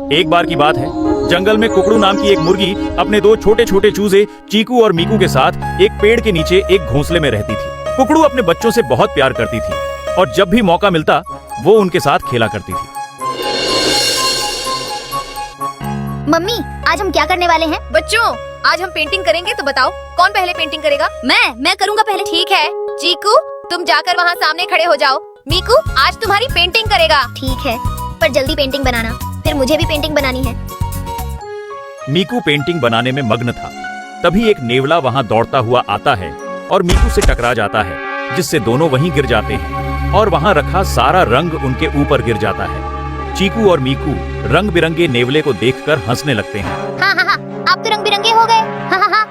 एक बार की बात है, जंगल में कुकड़ू नाम की एक मुर्गी अपने दो छोटे छोटे चूजे चीकू और मीकू के साथ एक पेड़ के नीचे एक घोंसले में रहती थी। कुकड़ू अपने बच्चों से बहुत प्यार करती थी और जब भी मौका मिलता वो उनके साथ खेला करती थी। मम्मी, आज हम क्या करने वाले हैं? बच्चों, आज हम पेंटिंग करेंगे, तो बताओ कौन पहले पेंटिंग करेगा? मैं करूँगा पहले। ठीक है, चीकू तुम जाकर वहाँ सामने खड़े हो जाओ। मीकू आज तुम्हारी पेंटिंग करेगा। ठीक है, पर जल्दी पेंटिंग बनाना, फिर मुझे भी पेंटिंग बनानी है। मीकू पेंटिंग बनाने में मग्न था। तभी एक नेवला वहाँ दौड़ता हुआ आता है और मीकू से टकरा जाता है, जिससे दोनों वहीं गिर जाते हैं और वहाँ रखा सारा रंग उनके ऊपर गिर जाता है। चीकू और मीकू रंग बिरंगे नेवले को देखकर हंसने लगते हैं। हाँ, आप तो रंग बिरंगे हो गए। हाँ।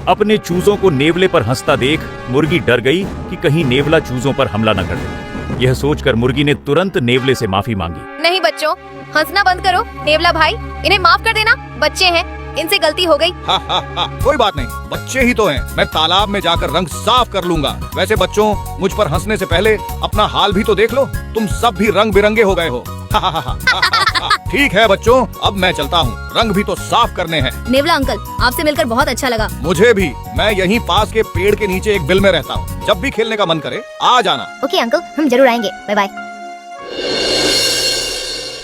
अपने चूजों को नेवले पर हंसता देख मुर्गी डर गई कि कहीं नेवला चूजों पर हमला न कर दे। यह सोचकर मुर्गी ने तुरंत नेवले से माफी मांगी। नहीं बच्चों, हंसना बंद करो। नेवला भाई, इन्हें माफ कर देना, बच्चे हैं, इनसे गलती हो गई। कोई बात नहीं, बच्चे ही तो हैं। मैं तालाब में जाकर रंग साफ कर लूंगा। वैसे बच्चों, मुझ पर हंसने से पहले अपना हाल भी तो देख लो, तुम सब भी रंग बिरंगे हो गए हो। ठीक है बच्चों, अब मैं चलता हूँ, रंग भी तो साफ करने हैं। नेवला अंकल, आपसे मिलकर बहुत अच्छा लगा। मुझे भी। मैं यहीं पास के पेड़ के नीचे एक बिल में रहता हूँ। जब भी खेलने का मन करे आ जाना। ओके अंकल, हम जरूर आएंगे। Bye bye.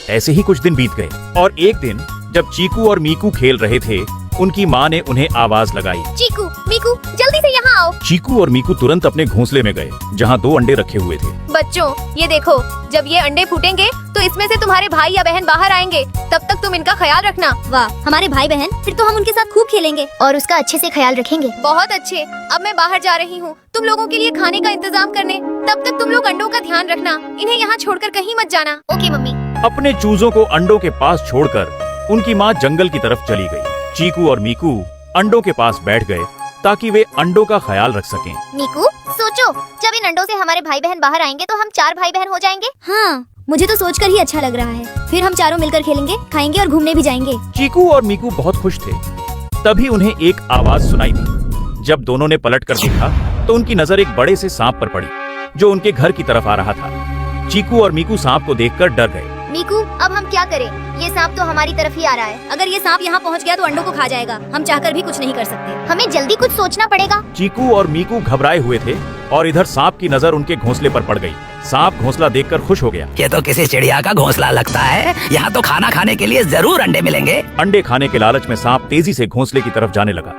ऐसे ही कुछ दिन बीत गए और एक दिन जब चीकू और मीकू खेल रहे थे, उनकी माँ ने उन्हें आवाज लगाई। चीकू, मीकू, जल्दी से यहाँ आओ। चीकू और मीकू तुरंत अपने घोंसले में गए, जहाँ 2 अंडे रखे हुए थे। बच्चों, ये देखो, जब ये अंडे फूटेंगे तो इसमें से तुम्हारे भाई या बहन बाहर आएंगे। तब तक तुम इनका ख्याल रखना। वाह, हमारे भाई बहन, फिर तो हम उनके साथ खूब खेलेंगे और उसका अच्छे से ख्याल रखेंगे। बहुत अच्छे। अब मैं बाहर जा रही हूँ तुम लोगों के लिए खाने का इंतजाम करने। तब तक तुम लोग अंडों का ध्यान रखना, इन्हें यहाँ छोड़कर कहीं मत जाना। Okay mummy. अपने चूजों को अंडों के पास छोड़कर उनकी माँ जंगल की तरफ चली गई। चीकू और मीकू अंडों के पास बैठ गए ताकि वे अंडों का ख्याल रख सकें। मीकू, सोचो, जब इन अंडों से हमारे भाई बहन बाहर आएंगे तो हम 4 भाई बहन हो जाएंगे। हाँ, मुझे तो सोचकर ही अच्छा लग रहा है। फिर हम चारों मिलकर खेलेंगे, खाएंगे और घूमने भी जाएंगे। चीकू और मीकू बहुत खुश थे। तभी उन्हें एक आवाज सुनाई दी। जब दोनों ने पलट कर देखा तो उनकी नजर एक बड़े से सांप पर पड़ी, जो उनके घर की तरफ आ रहा था। चीकू और मीकू सांप को देखकर डर गए। मीकू, अब हम क्या करें? ये सांप तो हमारी तरफ ही आ रहा है। अगर ये सांप यहाँ पहुँच गया तो अंडों को खा जाएगा। हम चाहकर भी कुछ नहीं कर सकते। हमें जल्दी कुछ सोचना पड़ेगा। चीकू और मीकू घबराए हुए थे और इधर सांप की नजर उनके घोंसले पर पड़ गई। सांप घोंसला देखकर खुश हो गया। ये तो किसी चिड़िया का घोंसला लगता है। यहाँ तो खाना खाने के लिए जरूर अंडे मिलेंगे। अंडे खाने के लालच में सांप तेजी से घोंसले की तरफ जाने लगा।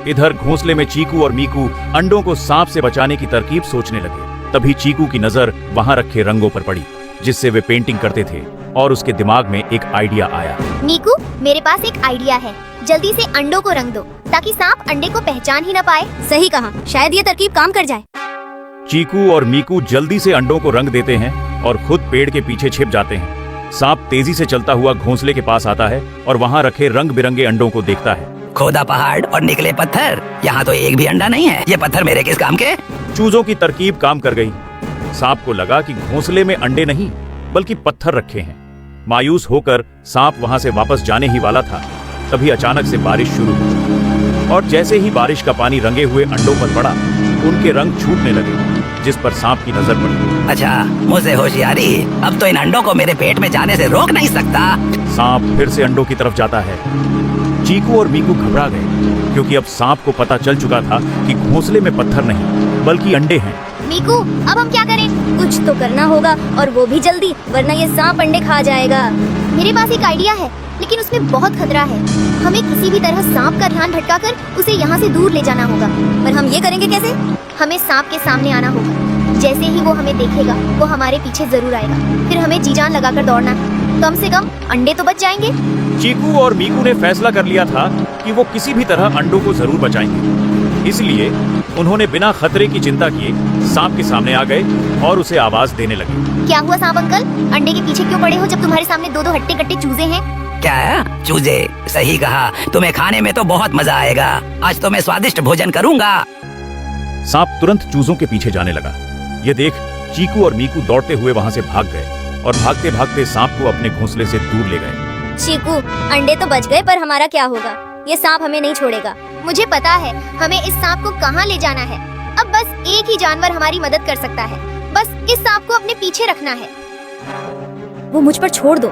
इधर घोंसले में चीकू और मीकू अंडों को सांप से बचाने की तरकीब सोचने लगे। तभी चीकू की नजर वहाँ रखे रंगों पर पड़ी, जिससे वे पेंटिंग करते थे, और उसके दिमाग में एक आइडिया आया। मीकू, मेरे पास एक आइडिया है। जल्दी से अंडों को रंग दो ताकि सांप अंडे को पहचान ही न पाए। सही कहा, शायद ये तरकीब काम कर जाए। चीकू और मीकू जल्दी से अंडों को रंग देते हैं और खुद पेड़ के पीछे छिप जाते हैं। सांप तेजी से चलता हुआ घोंसले के पास आता है और वहाँ रखे रंग बिरंगे अंडों को देखता है। खोदा पहाड़ और निकले पत्थर, यहाँ तो एक भी अंडा नहीं है। ये पत्थर मेरे किस काम के? चूजों की तरकीब काम कर गई। सांप को लगा कि घोंसले में अंडे नहीं बल्कि पत्थर रखे हैं। मायूस होकर सांप वहां से वापस जाने ही वाला था, तभी अचानक से बारिश शुरू हुई और जैसे ही बारिश का पानी रंगे हुए अंडों पर पड़ा, उनके रंग छूटने लगे, जिस पर सांप की नजर पड़ी। अच्छा, मुझसे होशियारी। अब तो इन अंडों को मेरे पेट में जाने से रोक नहीं सकता। सांप फिर से अंडों की तरफ जाता है। चीकू और मीकू घबरा गए, क्योंकि अब सांप को पता चल चुका था कि घोंसले में पत्थर नहीं बल्कि अंडे हैं। मीकू, अब हम क्या करें? कुछ तो करना होगा, और वो भी जल्दी, वरना ये सांप अंडे खा जाएगा। मेरे पास एक आइडिया है, लेकिन उसमें बहुत खतरा है। हमें किसी भी तरह सांप का ध्यान भटकाकर उसे यहाँ से दूर ले जाना होगा। पर हम ये करेंगे कैसे? हमें सांप के सामने आना होगा। जैसे ही वो हमें देखेगा, वो हमारे पीछे जरूर आएगा। फिर हमें जी जान लगाकर दौड़ना है। कम से कम अंडे तो बच जाएंगे। चीकू और मीकू ने फैसला कर लिया था कि वो किसी भी तरह अंडों को जरूर बचाएंगे। इसलिए उन्होंने बिना खतरे की चिंता किए सांप के सामने आ गए और उसे आवाज देने लगे। क्या हुआ सांप अंकल? अंडे के पीछे क्यों पड़े हो जब तुम्हारे सामने 2 हट्टे कट्टे चूजे हैं? क्या चूजे? सही कहा, तुम्हें खाने में तो बहुत मजा आएगा। आज तो मैं स्वादिष्ट भोजन करूंगा। सांप तुरंत चूजों के पीछे जाने लगा। ये देख चीकू और मीकू दौड़ते हुए वहाँ से भाग गए और भागते भागते सांप को अपने घोंसले से दूर ले गए। चीकू, अंडे तो बच गए, पर हमारा क्या होगा? ये सांप हमें नहीं छोड़ेगा। मुझे पता है हमें इस सांप को कहाँ ले जाना है। अब बस एक ही जानवर हमारी मदद कर सकता है। बस इस सांप को अपने पीछे रखना है। वो मुझ पर छोड़ दो।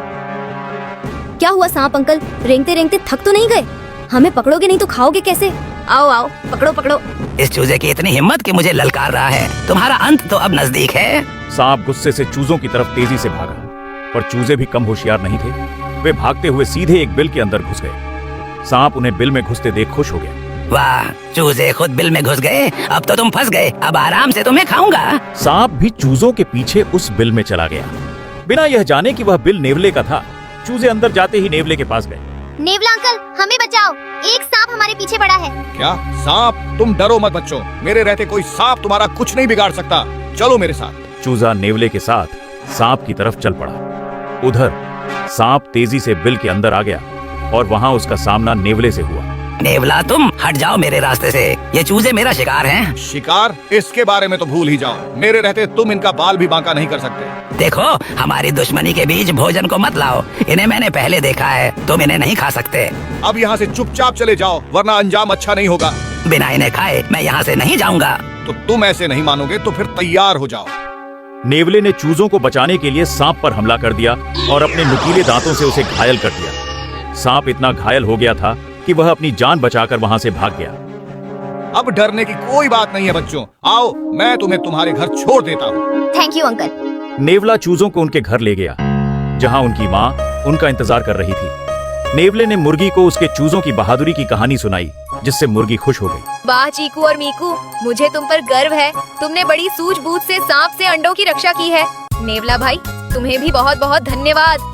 क्या हुआ सांप अंकल, रेंगते रेंगते थक तो नहीं गए? हमें पकड़ोगे नहीं तो खाओगे कैसे? आओ आओ, पकड़ो पकड़ो। इस चूजे की इतनी हिम्मत कि मुझे ललकार रहा है। तुम्हारा अंत तो अब नजदीक है। सांप गुस्से से चूजों की तरफ तेजी से भागा, पर चूजे भी कम होशियार नहीं थे। वे भागते हुए सीधे एक बिल के अंदर घुस गए। सांप उन्हें बिल में घुसते देख खुश हो गया। वाह, चूजे खुद बिल में घुस गए, अब तो तुम फंस गए। अब आराम से तुम्हें खाऊंगा। सांप भी चूजों के पीछे उस बिल में चला गया, बिना यह जाने कि वह बिल नेवले का था। चूजे अंदर जाते ही नेवले के पास गए। नेवला अंकल, हमें बचाओ, एक सांप हमारे पीछे पड़ा है। क्या सांप? तुम डरो मत बच्चों, मेरे रहते कोई सांप तुम्हारा कुछ नहीं बिगाड़ सकता। चलो मेरे साथ। चूजा नेवले के साथ सांप की तरफ चल पड़ा। उधर सांप तेजी से बिल के अंदर आ गया और वहां उसका सामना नेवले से हुआ। नेवला, तुम हट जाओ मेरे रास्ते से। ये चूजे मेरा शिकार हैं। शिकार? इसके बारे में तो भूल ही जाओ। मेरे रहते तुम इनका बाल भी बांका नहीं कर सकते। देखो, हमारी दुश्मनी के बीच भोजन को मत लाओ। इन्हें मैंने पहले देखा है, तुम इन्हें नहीं खा सकते। अब यहाँ से चुपचाप चले जाओ, वरना अंजाम अच्छा नहीं होगा। बिना इन्हें खाए मैं यहाँ से नहीं जाऊंगा। तो तुम ऐसे नहीं मानोगे तो फिर तैयार हो जाओ। नेवले ने चूजों को बचाने के लिए सांप पर हमला कर दिया और अपने नुकीले दांतों से उसे घायल कर दिया। सांप इतना घायल हो गया था कि वह अपनी जान बचाकर वहां से भाग गया। अब डरने की कोई बात नहीं है बच्चों, आओ मैं तुम्हें तुम्हारे घर छोड़ देता हूँ। Thank you uncle. नेवला चूजों को उनके घर ले गया, जहां उनकी माँ उनका इंतजार कर रही थी। नेवले ने मुर्गी को उसके चूजों की बहादुरी की कहानी सुनाई, जिससे मुर्गी खुश हो गई। वाह चीकू और मीकू, मुझे तुम पर गर्व है। तुमने बड़ी सूझबूझ से सांप से अंडों की रक्षा की है। नेवला भाई, तुम्हें भी बहुत बहुत धन्यवाद।